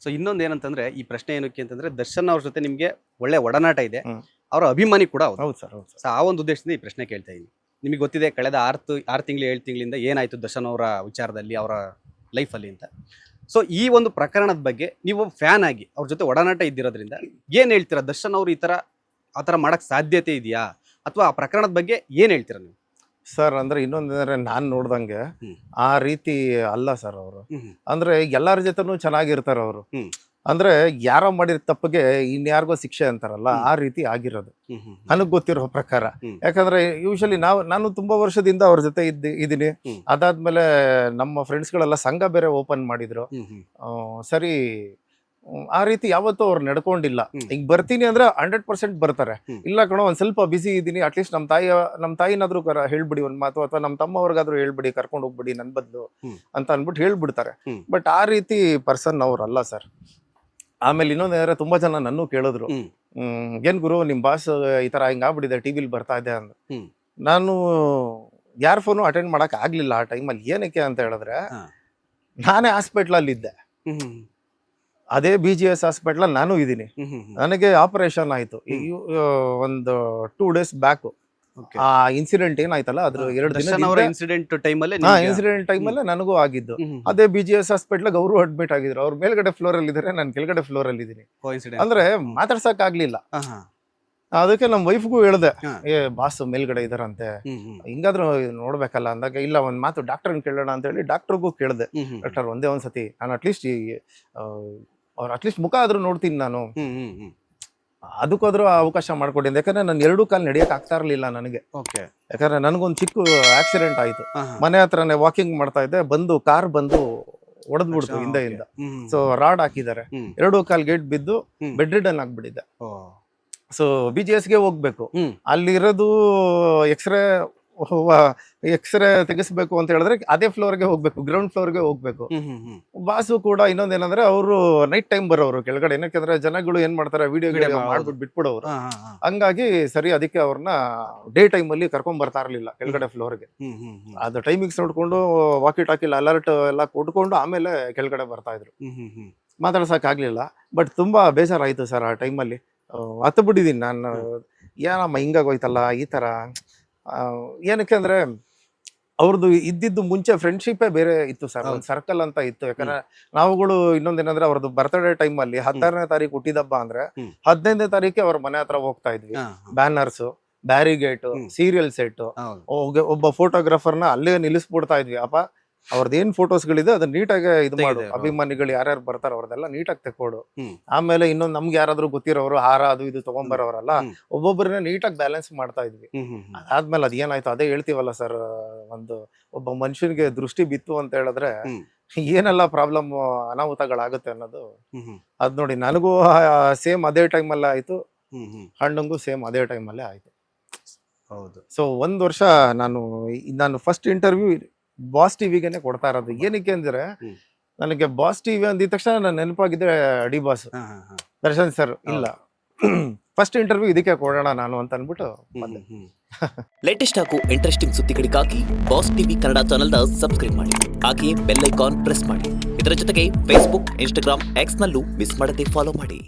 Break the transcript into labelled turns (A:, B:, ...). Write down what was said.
A: So ಇನ್ನೊಂದು ಏನಂತಂದ್ರೆ ಈ ಪ್ರಶ್ನೆ ಏನಕ್ಕೆ ಅಂತಂದ್ರೆ ದರ್ಶನ್ ಅವ್ರ ಜೊತೆ ನಿಮಗೆ ಒಳ್ಳೆ ಒಡನಾಟ ಇದೆ,
B: ಹ್ಮ್.
A: ಅವರ ಅಭಿಮಾನಿ ಕೂಡ ಹೌದು.
B: ಹೌದು ಸರ್, ಹೌದು ಸರ್.
A: ಸೊ ಆ ಒಂದು ಉದ್ದೇಶದಿಂದ ಈ ಪ್ರಶ್ನೆ ಕೇಳ್ತಾ ಇದ್ದೀನಿ. ನಿಮಗೆ ಗೊತ್ತಿದೆ ಕಳೆದ 6 ತಿಂಗಳು 7 ತಿಂಗಳಿಂದ ಏನಾಯ್ತು ದರ್ಶನ್ ಅವರ ವಿಚಾರದಲ್ಲಿ ಅವರ ಲೈಫಲ್ಲಿ ಅಂತ. ಸೊ ಈ ಒಂದು ಪ್ರಕರಣದ ಬಗ್ಗೆ ನೀವು ಫ್ಯಾನ್ ಆಗಿ ಅವ್ರ ಜೊತೆ ಒಡನಾಟ ಇದ್ದಿರೋದ್ರಿಂದ ಏನ್ ಹೇಳ್ತೀರಾ? ದರ್ಶನ್ ಅವರು ಆ ಥರ ಮಾಡಕ್ ಸಾಧ್ಯತೆ ಇದೆಯಾ, ಅಥವಾ ಆ ಪ್ರಕರಣದ ಬಗ್ಗೆ ಏನ್ ಹೇಳ್ತೀರಾ ನೀವು?
B: ಸರ್ ಅಂದ್ರೆ ಇನ್ನೊಂದಂದ್ರೆ ನಾನು ನೋಡ್ದಂಗೆ
A: ಹ್ಮ್.
B: ಆ ರೀತಿ ಅಲ್ಲ ಸರ್ ಅವರು.
A: ಹ್ಮ್
B: ಅಂದ್ರೆ ಎಲ್ಲರ ಜೊತೆನೂ ಚೆನ್ನಾಗಿರ್ತಾರ ಅವರು.
A: ಹ್ಮ್.
B: ಅಂದ್ರೆ ಯಾರೋ ಮಾಡಿದ ತಪ್ಪಿಗೆ ಇನ್ಯಾರಿಗೋ ಶಿಕ್ಷೆ ಅಂತಾರಲ್ಲ, ಆ ರೀತಿ ಆಗಿರೋದು
A: ಹ್ಮ್ ಹ್ಮ್
B: ನನಗ್ ಗೊತ್ತಿರೋ ಪ್ರಕಾರ.
A: ಹ್ಮ್.
B: ಯಾಕಂದ್ರೆ ಯೂಶಲಿ ನಾನು ತುಂಬಾ ವರ್ಷದಿಂದ ಅವ್ರ ಜೊತೆ ಇದ್ದೀನಿ.
A: ಹ್ಮ್.
B: ಅದಾದ್ಮೇಲೆ ನಮ್ಮ ಫ್ರೆಂಡ್ಸ್ಗಳೆಲ್ಲ ಸಂಘ ಬೇರೆ ಓಪನ್ ಮಾಡಿದ್ರು.
A: ಹ್ಮ್ ಹ್ಮ್
B: ಸರಿ, ಆ ರೀತಿ ಯಾವತ್ತೂ ಅವ್ರು ನಡ್ಕೊಂಡಿಲ್ಲ.
A: ಹ್ಮ್.
B: ಈಗ ಬರ್ತೀನಿ ಅಂದ್ರೆ 100% ಬರ್ತಾರೆ.
A: ಹ್ಮ್.
B: ಇಲ್ಲ ಕಣೋ ಒಂದ್ ಸ್ವಲ್ಪ ಬಿಸಿ ಇದ್ದೀನಿ, ಅಟ್ಲೀಸ್ಟ್ ನಮ್ಮ ತಾಯಿನಾದ್ರೂ ಹೇಳ್ಬಿಡಿ ಒಂದ್ ಮಾತು, ಅಥವಾ ನಮ್ಮ ತಮ್ಮವ್ರಿಗಾದ್ರೂ ಹೇಳ್ಬಿಡಿ, ಕರ್ಕೊಂಡು ಹೋಗ್ಬಿಡಿ ನನ್ ಬದಲು
A: ಹ್ಮ್.
B: ಅಂತ ಅನ್ಬಿಟ್ಟು ಹೇಳ್ಬಿಡ್ತಾರೆ.
A: ಹ್ಮ್.
B: ಬಟ್ ಆ ರೀತಿ ಪರ್ಸನ್ ಅವ್ರಲ್ಲ ಸರ್. ಆಮೇಲೆ ಇನ್ನೊಂದೇನಾದ್ರೆ ತುಂಬಾ ಜನ ನನ್ನೂ ಕೇಳಿದ್ರು,
A: ಹ್ಮ್
B: ಏನ್ ಗುರು ನಿಮ್ ಬಾಸ್ ಈ ತರ ಹಿಂಗಾಗ್ಬಿಟ್ಟಿದೆ, ಟಿವಿಲಿ ಬರ್ತಾ ಇದೆ ಅಂತ.
A: ಹ್ಮ್.
B: ನಾನು ಯಾರ ಫೋನು ಅಟೆಂಡ್ ಮಾಡಕ್ ಆಗ್ಲಿಲ್ಲ ಆ ಟೈಮಲ್ಲಿ. ಏನಕ್ಕೆ ಅಂತ ಹೇಳಿದ್ರೆ
A: ಹಾ.
B: ನಾನೇ ಹಾಸ್ಪಿಟ್ಲಲ್ಲಿ ಇದ್ದೆ.
A: ಹ್ಮ್ ಹ್ಮ್
B: ಅದೇ BGS ಹಾಸ್ಪಿಟ್ಲಲ್ಲಿ ನಾನು ಇದ್ದೀನಿ.
A: ಹ್ಮ್ ಹ್ಮ್
B: ನನಗೆ ಆಪರೇಷನ್ ಆಯ್ತು ಒಂದು 2 days ಬ್ಯಾಕ್.
A: Okay.
B: ಆ ಇನ್ಸಿಡೆಂಟ್ ಏನಾಯ್ತಲ್ಲ ಅದ್ರ 2
A: ದರ್ಶನ್ ಅವರ
B: ದಿನ
A: ಇನ್ಸಿಡೆಂಟ್ ಟೈಮಲ್ಲಿ
B: ಇನ್ಸಿಡೆಂಟ್ ಟೈಮಲ್ಲೇ ನನಗೂ ಆಗಿದ್ದು. ಅದೇ BGS ಹಾಸ್ಪಿಟ್ಲಾಗ ಅವರು ಅಡ್ಮಿಟ್ ಆಗಿದ್ರು. ಅವ್ರು ಮೇಲ್ಗಡೆ ಫ್ಲೋರ್ ಅಲ್ಲಿ ಇದಾರೆ, ನಾನು ಕೆಳಗಡೆ ಫ್ಲೋರ್ ಅಲ್ಲಿ ಇದ್ದೀನಿ. ಅಂದ್ರೆ ಮಾತಾಡ್ಸಕ್ ಆಗ್ಲಿಲ್ಲ. ಅದಕ್ಕೆ ನಮ್ಮ ವೈಫ್ಗೂ ಹೇಳ್ದೆ, ಬಾಸ್ ಮೇಲ್ಗಡೆ ಇದಾರಂತೆ, ಹಿಂಗಾದ್ರೂ ನೋಡ್ಬೇಕಲ್ಲ ಅಂದಾಗ, ಇಲ್ಲ ಒಂದ್ ಮಾತು ಡಾಕ್ಟರ್ನ ಕೇಳೋಣ ಅಂತ ಹೇಳಿ ಡಾಕ್ಟರ್ಗೂ ಕೇಳ್ದೆ. ಡಾಕ್ಟರ್ ಒಂದೇ ಒಂದ್ಸತಿ ನಾನು ಅಟ್ಲೀಸ್ಟ್ ಅವ್ರ ಅಟ್ಲೀಸ್ಟ್ ಮುಖ ಆದ್ರೂ ನೋಡ್ತೀನಿ ನಾನು, ಅದಕ್ಕಾದ್ರೂ ಅವಕಾಶ ಮಾಡ್ಕೊಡಿ. ಯಾಕಂದ್ರೆ ನಾನು 2 ಕಾಲು ನಡೆಯಕ್ ಆಗ್ತಾ ಇರ್ಲಿಲ್ಲ ನನಗೆ. ಯಾಕಂದ್ರೆ ನನಗೊಂದು ಚಿಕ್ಕ ಆಕ್ಸಿಡೆಂಟ್ ಆಯ್ತು. ಮನೆ ಹತ್ರನೇ ವಾಕಿಂಗ್ ಮಾಡ್ತಾ ಇದ್ದೆ, ಕಾರ್ ಬಂದು ಹೊಡೆದ್ಬಿಡ್ತು ಹಿಂದೆಯಿಂದ. ಸೊ ರಾಡ್ ಹಾಕಿದ್ದಾರೆ, 2 ಕಾಲ್ ಗೇಟ್ ಬಿದ್ದು ಬೆಡ್ ರಿಡನ್ ಆಗ್ಬಿಟ್ಟಿದೆ. ಸೊ BGSಗೆ ಹೋಗ್ಬೇಕು. ಅಲ್ಲಿರೋದು ಎಕ್ಸ್ರೇ ತೆಗಿಸ್ಬೇಕು ಅಂತ ಹೇಳಿದ್ರೆ ಅದೇ ಫ್ಲೋರ್ಗೆ ಹೋಗ್ಬೇಕು, ಗ್ರೌಂಡ್ ಫ್ಲೋರ್ಗೆ ಹೋಗ್ಬೇಕು. ಬಾಸು ಕೂಡ ಇನ್ನೊಂದೇನಂದ್ರೆ ಅವರು ನೈಟ್ ಟೈಮ್ ಬರೋರು ಕೆಳಗಡೆ. ಏನಕ್ಕೆ ಜನಗಳು ಏನ್ ಮಾಡ್ತಾರೆ, ವಿಡಿಯೋ ಮಾಡ್ಬಿಟ್ಟು ಬಿಟ್ಬಿಡೋರು. ಹಂಗಾಗಿ ಸರಿ ಅದಕ್ಕೆ ಅವ್ರನ್ನ ಡೇ ಟೈಮ್ ಅಲ್ಲಿ ಕರ್ಕೊಂಡ್ ಬರ್ತಾ ಇರ್ಲಿಲ್ಲ ಕೆಳಗಡೆ ಫ್ಲೋರ್ಗೆ. ಅದು ಟೈಮಿಂಗ್ಸ್ ನೋಡ್ಕೊಂಡು ವಾಕಿ ಟಾಕಿಲ್ ಅಲರ್ಟ್ ಎಲ್ಲ ಕೊಟ್ಕೊಂಡು ಆಮೇಲೆ ಕೆಳಗಡೆ ಬರ್ತಾ ಇದ್ರು. ಮಾತಾಡ್ಸಕ್ ಆಗ್ಲಿಲ್ಲ. ಬಟ್ ತುಂಬಾ ಬೇಜಾರಾಯ್ತು ಸರ್ ಆ ಟೈಮಲ್ಲಿ. ಹತ್ತು ಬಿಟ್ಟಿದ್ದೀನಿ ನಾನು, ಏನಮ್ಮ ಹಿಂಗಾಗೋಯ್ತಲ್ಲ ಈ ತರ. ಏನಕ್ಕೆ ಅಂದ್ರೆ ಅವ್ರದ್ದು ಇದ್ದಿದ್ದು ಮುಂಚೆ ಫ್ರೆಂಡ್ಶಿಪ್ಪೇ ಬೇರೆ ಇತ್ತು ಸರ್, ಒಂದು ಸರ್ಕಲ್ ಅಂತ ಇತ್ತು. ಯಾಕಂದ್ರೆ ನಾವುಗಳು ಇನ್ನೊಂದೇನಂದ್ರೆ ಅವ್ರದ್ದು ಬರ್ತ್ಡೇ ಟೈಮ್ ಅಲ್ಲಿ 16ನೇ ತಾರೀಕು ಹುಟ್ಟಿದಬ್ಬ ಅಂದ್ರೆ 15ನೇ ತಾರೀಕೆ ಅವ್ರ ಮನೆ ಹತ್ರ ಹೋಗ್ತಾ ಇದ್ವಿ. ಬ್ಯಾನರ್ಸ್, ಬ್ಯಾರಿಗೇಟ್, ಸೀರಿಯಲ್ ಸೆಟ್, ಒಬ್ಬ ಫೋಟೋಗ್ರಾಫರ್ನ ಅಲ್ಲೇ ನಿಲ್ಲಿಸ್ಬಿಡ್ತಾ ಇದ್ವಿ. ಅಪ್ಪ ಅವ್ರದ್ದೇನ್ ಫೋಟೋಸ್ಗಳಿದೆ ಅದನ್ನ ನೀಟಾಗಿ ಇದು ಮಾಡು, ಅಭಿಮಾನಿಗಳು ಯಾರ್ಯಾರು ಬರ್ತಾರ ಅವ್ರದೆಲ್ಲ ನೀಟಾಗಿ ತೆಕ್ಕೊಡು. ಆಮೇಲೆ ಇನ್ನೊಂದು ನಮ್ಗೆ ಯಾರಾದ್ರೂ ಗೊತ್ತಿರೋರು ಹಾರ ಅದು ಇದು ತಗೊಂಡ್ಬರೋರಲ್ಲ, ಒಬ್ಬೊಬ್ಬರನ್ನ ನೀಟಾಗಿ ಬ್ಯಾಲೆನ್ಸ್ ಮಾಡ್ತಾ ಇದ್ವಿ. ಅದಾದ್ಮೇಲೆ ಅದೇನಾಯ್ತು ಅದೇ ಹೇಳ್ತೀವಲ್ಲ ಸರ್, ಒಬ್ಬ ಮನುಷ್ಯನಿಗೆ ದೃಷ್ಟಿ ಬಿತ್ತು ಅಂತ ಹೇಳಿದ್ರೆ ಏನೆಲ್ಲ ಪ್ರಾಬ್ಲಮ್ ಅನಾಹುತಗಳಾಗುತ್ತೆ ಅನ್ನೋದು. ಅದ್ ನೋಡಿ ನನಗೂ ಸೇಮ್ ಅದೇ ಟೈಮಲ್ಲೇ ಆಯ್ತು, ಹಣ್ಣಂಗೂ ಸೇಮ್ ಅದೇ ಟೈಮಲ್ಲೇ ಆಯ್ತು.
A: ಹೌದು.
B: ಸೊ 1 ವರ್ಷ ನಾನು ಫಸ್ಟ್ ಇಂಟರ್ವ್ಯೂ ಬಾಸ್ ಟಿವಿಗೆನೆ ಕೊಡ್ತಾ ಇರೋದು. ಏನಕ್ಕೆ ಅಂದ್ರೆ ನನಗೆ ಬಾಸ್ ಟಿವಿ ಅಂದಿದ ತಕ್ಷಣ ನಾನು ನೆನಪಾಗಿದ್ದೆ ಡಿ ಬಾಸ್ ದರ್ಶನ್ ಸರ್. ಇಲ್ಲ ಫಸ್ಟ್ ಇಂಟರ್ವ್ಯೂ ಇದಕ್ಕೆ ಕೊಡೋಣ ನಾನು ಅಂತ ಅನ್ಬಿಟ್ಟು ಬಂದೆ.
C: ಲೇಟೆಸ್ಟ್ ಹಾಗೂ ಇಂಟ್ರೆಸ್ಟಿಂಗ್ ಸುದ್ದಿಗಳಿಗಾಗಿ ಬಾಸ್ ಟಿವಿ ಕನ್ನಡ ಚಾನೆಲ್ನ ಸಬ್ಸ್ಕ್ರೈಬ್ ಮಾಡಿ, ಹಾಗೆಯೇ ಬೆಲ್ ಐಕಾನ್ ಪ್ರೆಸ್ ಮಾಡಿ. ಇದರ ಜೊತೆಗೆ ಫೇಸ್ಬುಕ್, ಇನ್ಸ್ಟಾಗ್ರಾಮ್, ಎಕ್ಸ್ ನಲ್ಲೂ ಮಿಸ್ ಮಾಡದೆ ಫಾಲೋ ಮಾಡಿ.